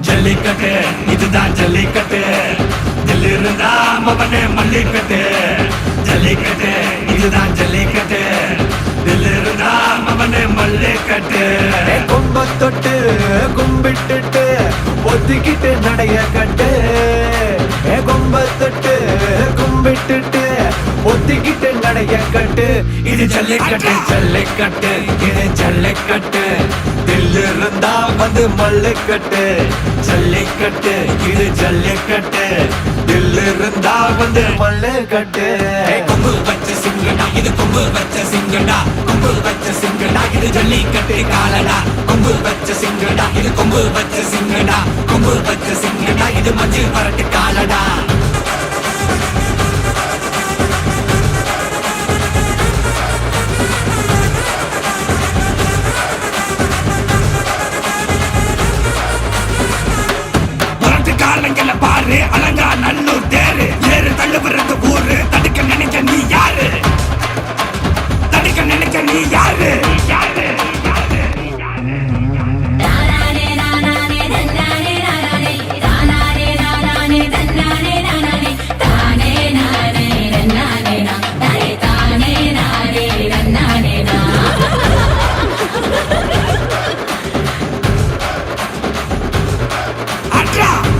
ஜல்லிக்கட்டு இதுதான் ஜல்லிக்கட்டு தில்லு இருந்தா மவனே மல்லிக்கட்டு ஜல்லிக்கட்டு இதுதான் ஜல்லிக்கட்டு தில்லு இருந்தா மவனே மல்லிக்கட்டு கொம்ப தொட்டு கும்பிட்டுட்டு ஒத்திக்கிட்டு நடைய கட்டு கொம்ப தொட்டு கும்பிட்டுட்டு ஒத்திக்கிட்டு நடைய கட்டு இது ஜல்லிக்கட்டு ஜல்லிக்கட்டு இது ஜல்லிக்கட்டு தில்லு இருந்தா வந்து மல்லுக்கட்டு ஜல்லிக்கட்டு இது ஜல்லிக்கட்டு தில்லு இருந்தா வந்து மல்லுக்கட்டு கொம்பு வச்ச சிங்கடா இது கொம்பு வச்ச சிங்கடா கொம்பு வச்ச சிங்கடா இது ஜல்லிக்கட்டு காலடா கொம்பு வச்ச சிங்கடா இது கொம்பு வச்ச சிங்கடா கொம்பு வச்ச சிங்கடா இது மஞ்சு வரட்டு காலடா காலங்கள பாரு அலங்கா நல்லூர் தேரு ஏறு தள்ளுபுறது ஊரு தடுக்க நினைக்க நீ யாரு தடுக்க நினைக்க நீ யாரு யாரு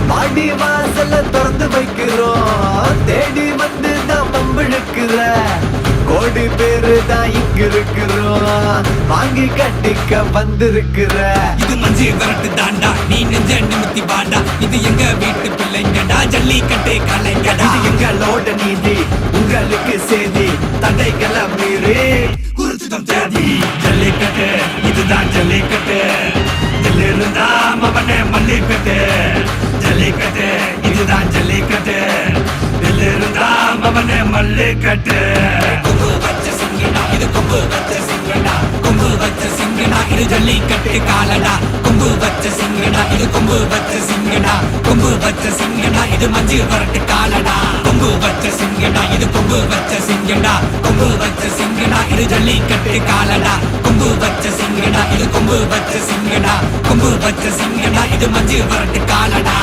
பாடி வாசல திறந்து வைக்கிறோம் தேடி வந்து தான் பம்பிழுக்கிற கோடி பேரு தான் இங்க இருக்கிறோம் வாங்கி கட்டிக்க வந்திருக்கிற இது மஞ்சு வரட்டு தாண்டா நீ நெஞ்ச நிமித்தி வாண்டா இது எங்க வீட்டு பிள்ளைங்கடா ஜல்லிக்கட்டு கலைங்கடா இது எங்களோட நீதி உங்களுக்கு செய்தி தடைகளை மீறி குறிச்சுதான் தேதி ஜல்லிக்கட்டு இதுதான் ஜல்லிக்கட்டு தில்லு இருந்தா மவனே மல்லிக்கட்டு ஜல்லிக்கட்டு இதுதான் ஜல்லிக்கட்டு தில்லு இருந்தா மவனே மல்லிக்கட்டு கொம்பு வச்ச சிங்கடா இது கொம்பு வச்ச சிங்கடா கொம்பு வச்ச சிங்கடா இது ஜல்லிக்கட்டு காலடா கொம்பு வச்ச சிங்கடா இது கொம்பு வச்ச சிங்கடா கொம்பு வச்ச சிங்கடா இது மஞ்சு வரட்டு காலடா கொம்பு வச்ச சிங்கடா இது கொம்பு வச்ச சிங்கடா கொம்பு வச்ச சிங்கடா இது ஜல்லிக்கட்டு காலடா கொம்பு வச்ச சிங்கடா இது கொம்பு வச்ச சிங்கடா கொம்பு வச்ச சிங்கடா இது மஞ்சு வரட்டு காலடா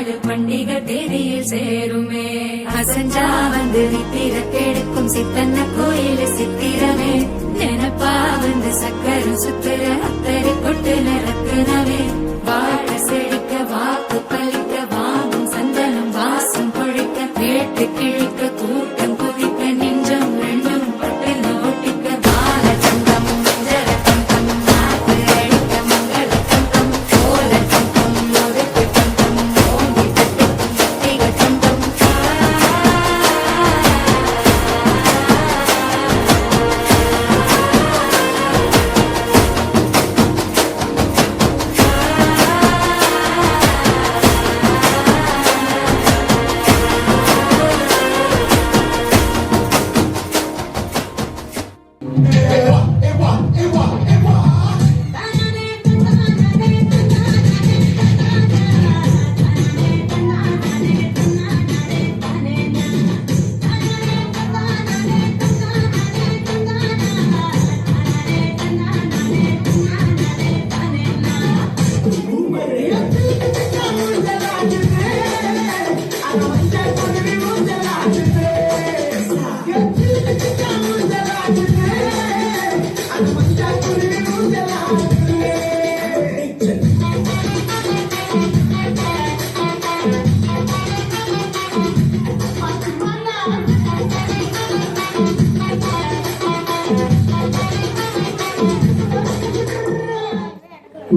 நாலு பண்டிகை தேதியில் சேருமே. அசஞ்சா வந்து நித்திர கெடுக்கும் சித்தன்ன கோயில் சித்திரமே. நினப்பா வந்து சக்கரம் சுத்துற அத்தரை கொட்டுல ரத்தினவே. வாழ செழிக்க வாக்கு பலிக்க வாங்கும் சந்தனம் வாசம் கொழிக்க கேட்டு கிழிக்க கூட்டம் குதிக்க நெஞ்சம் ரெண்டும் பட்டுல ஒட்டிக்க வாழ தங்கம் மஞ்சள தங்கம் நாக்கு அழிக்க மங்கள தங்கம் கோல தங்கம் முறுக்கு தங்கம் ஓங்கி தட்டுக்கும் முத்திக தங்கம்.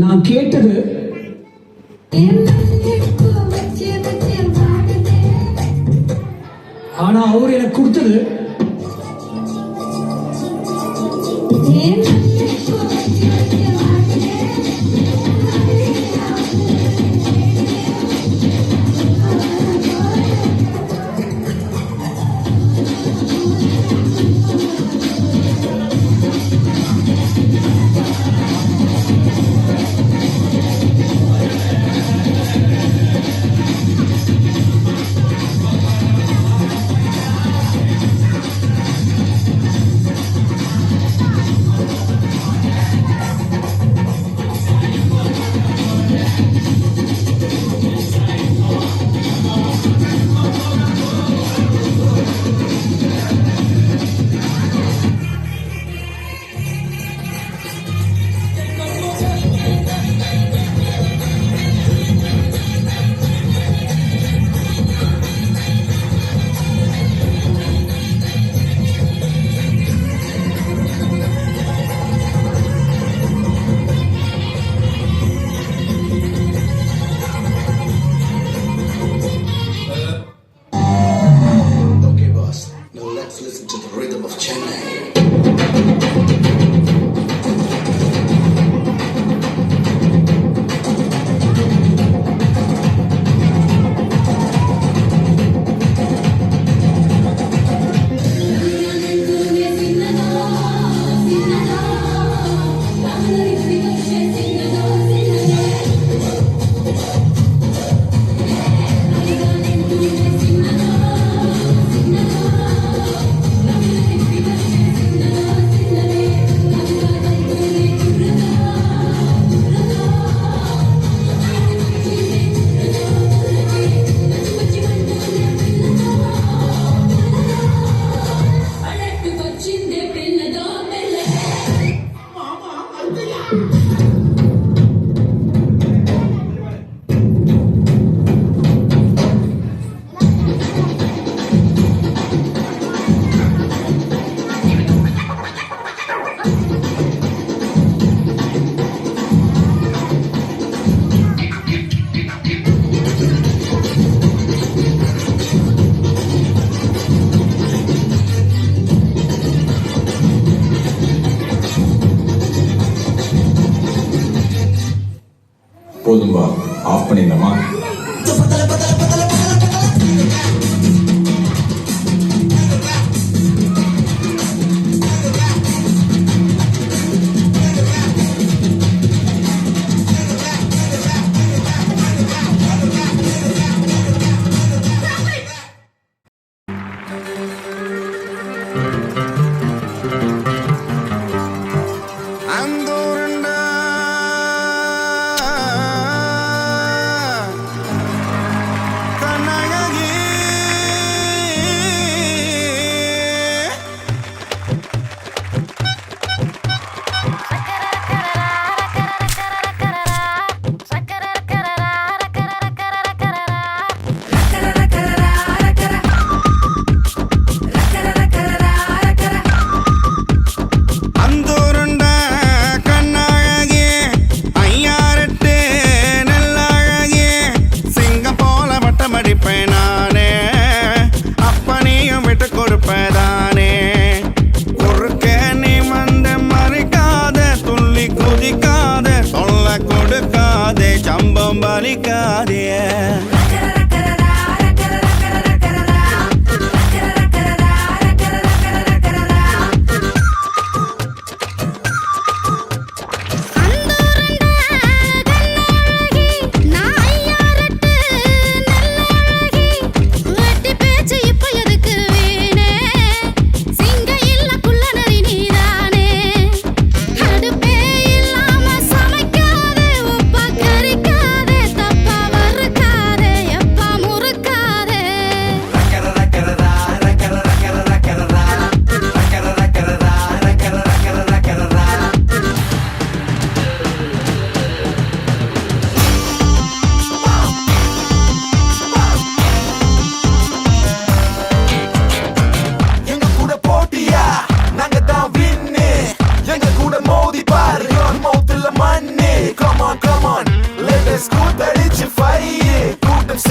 நான் கேட்டது ஆனா அவர் எனக்கு கொடுத்தது Okay, boss. Now let's listen to the rhythm of Chennai. போதும்பா, ஆஃப் பண்ணிடலாமா?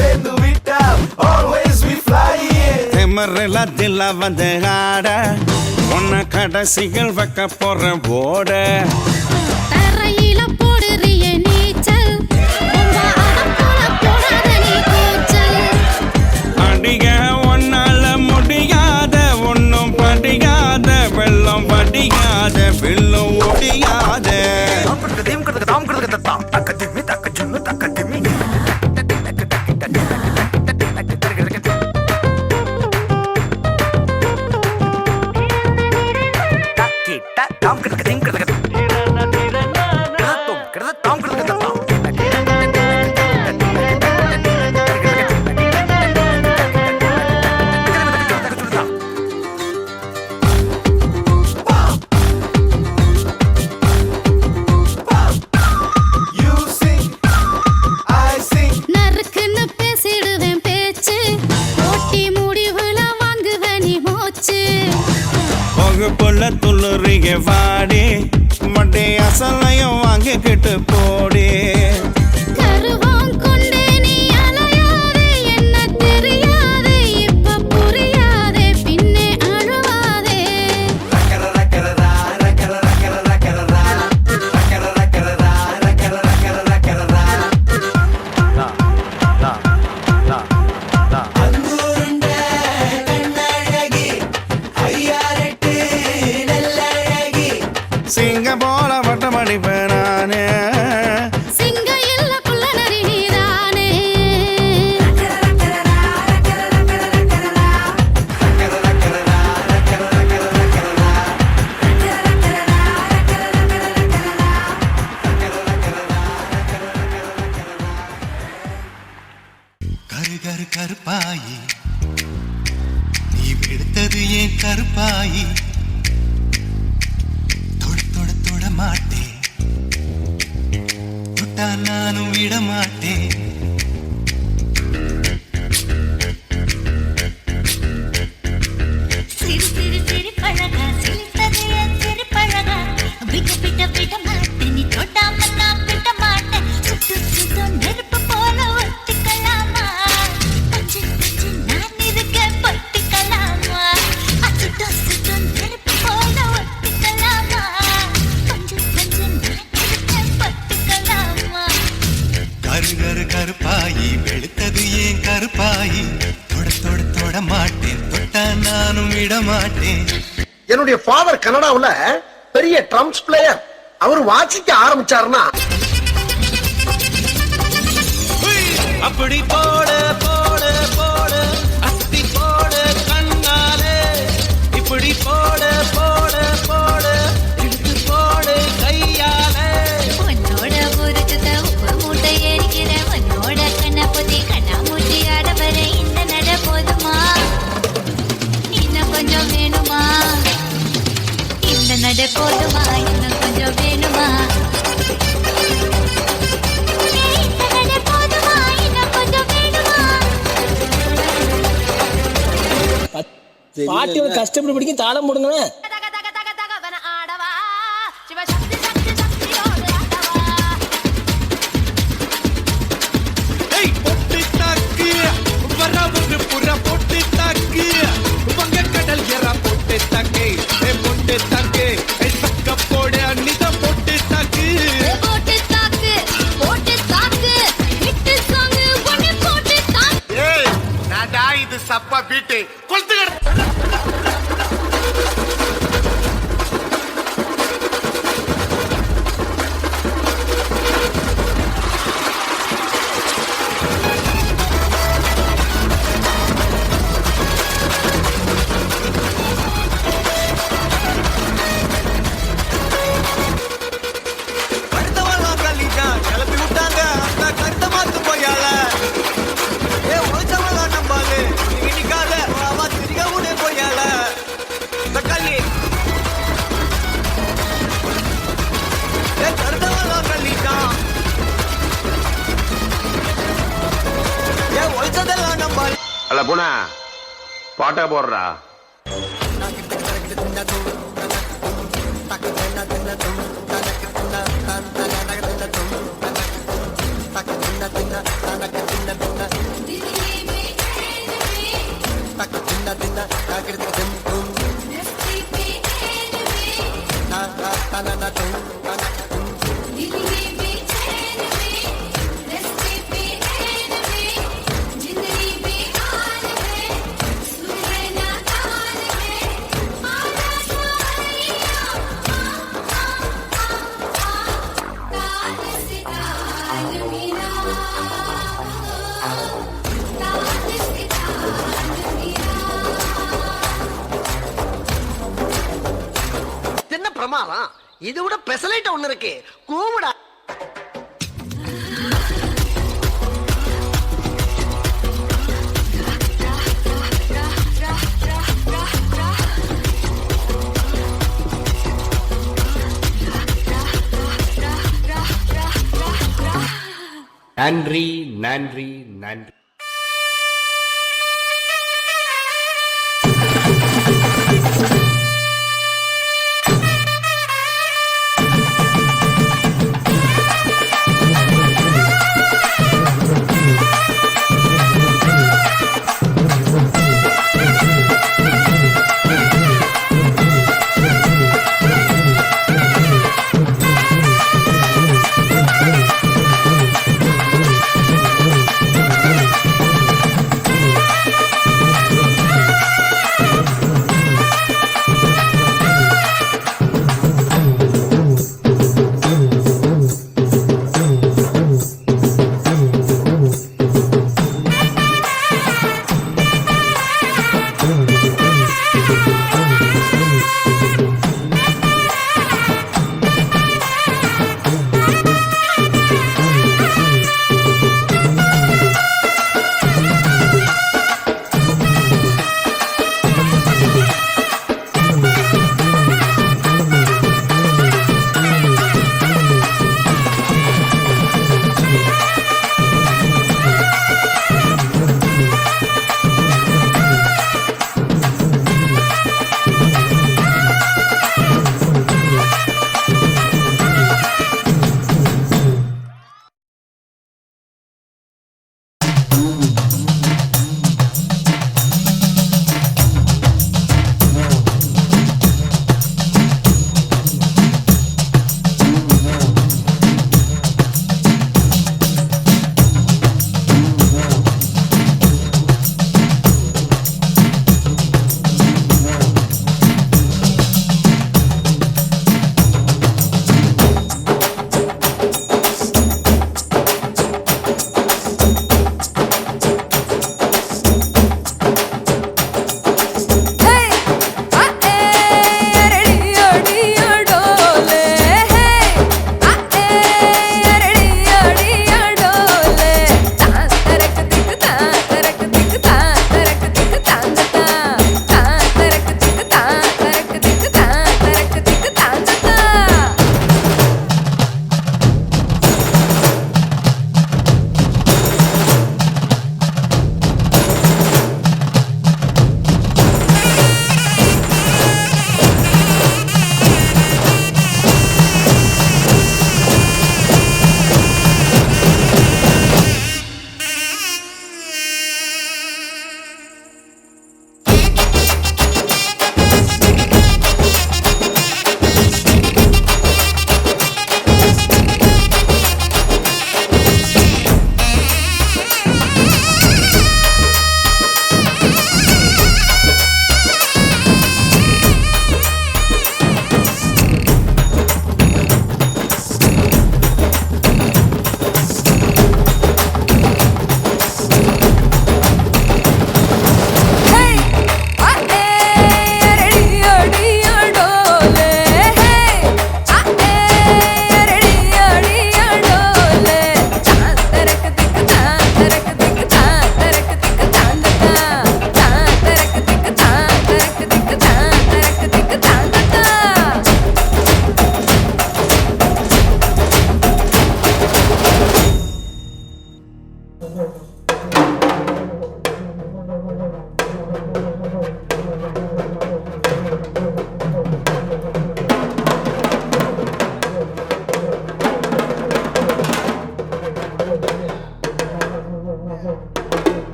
சேர்ந்து விட்டா always we fly. திமறல தில்ல வந்து ஆட உன்னை கடைசிகள் வைக்க போற ஓட தரையில போடுறிய நீச்சல் ரொம்ப அடப்போல போடாத நீ கூச்சல் அடிக ஒன்னால முடியாத ஒன்னும் படியாத வெள்ளம் படியாத வெள்ளம் ஒடியாத You sing, I sing. நறுக்குன்னு பேசிடுவேன் பேச்சு போட்டி முடிவுல வாங்குவ நீ மூச்சு வகுப்புல துள்ளுறிய வாடி மட்டை அசலையும் வாங்கிக்கிட்டு போடி கருவாம் கொண்டே நீ அலையாதே என்ன தெரியாதே இப்ப புரியாதே பின்னே அழுவாதே அன்புருண்ட கண்ணழகி ஐயாரெட்டு நல்லழகி. சிங்க போல வட்டம் அடிப்பேன் நானே சிங்க இல்ல புள்ள நரி நீதானே கரு கரு கருப்பாயி நீ வெளுத்தது ஏன் கருப்பாயி தொட தொட தொட மாட்டேன் தொட்டா நானும் விட மாட்டேன் சிறு சிறு சிறு பழகா சிரித்தது என் சிறு பழகா விட்டு விட்ட விட மாட்டேன் நீ தொட்டாம நான் விட மாட்டேன் சுட்டு சுட்டு நெருப்பு போல ஒட்டிக்கலாமா பஞ்சு பஞ்சு நான் இருக்க பட்டிக்கலாமா சுட்டு சுட்டு நெருப்பு போல ஒட்டிக்கலாமா பஞ்சு பஞ்சு நான் இருக்க பட்டிக்கலாமா கரு கரு கருப்பாயி வெளுத்தது ஏன் கருப்பாயி தொட தொட தொட மாட்டேன் தொட்டா நானும் விட மாட்டேன் என்னுடைய ஃபாதர் கனடாவுல பெரிய ட்ரம்ஸ் பிளேயர். அவர் வாசிக்க ஆரம்பிச்சாருன்னா அப்படி போட போட போட அத்தி போட கண்ணாலே இப்படி போட போட போட இழுத்து போட கையாலே உன்னோட ஊருக்குத உப்பு மூட்டை ஏறிக்கிற உன்னோட கண்ண பொதி கண்ணா மூட்டி ஆட வர இந்த நட போதுமா இன்னும் கொஞ்சம் வேணுமா இந்த நட போதுமா இன்னும் கொஞ்சம் வேணுமா இந்த நட போதுமா இன்னும் கொஞ்சம் வேணுமா பாட்டி ஒரு கஷ்டப்பட்டு பிடிக்கும் தாளம் போடுங்களேன். தக தக தக தகவன ஆடவா சிவ சக்தி சக்தி சக்தியோடு ஆடவா பொட்டு தாக்கு வரவுக்கு புற பொட்டு தாக்கு வங்க கடல் எற பொட்டு தாக்கு பொட்டு தாக்கு சக்க போட அன்னித பொட்டு தாக்கு போட்டு தாக்கு ஹிட் சாங் ஒன்னு போட்டு தாக்கு ஏய் நாடா இது சப்பா பீட்டு கொளுத்து அடுத்தவெல்லாம் கல்லிட்டான் கிளப்பி விட்டாங்க அந்த கருத்த மாத்து போயால ஏ ஒழிச்சவெல்லாம் நம்பாது இன்னிக்காத அவ திரிக உடனே போயால தக்காளி ஏ கருத்தவெல்லாம் கல்லிட்டான் ஏ ஒழிச்சதெல்லாம் நம்பாது அல்ல புனா பாட்டா போடுறா திரு தேவாரம் இது விட பெசலைட்ட ஒண்ணு இருக்கு கூமுடா. நன்றி நன்றி நன்றி.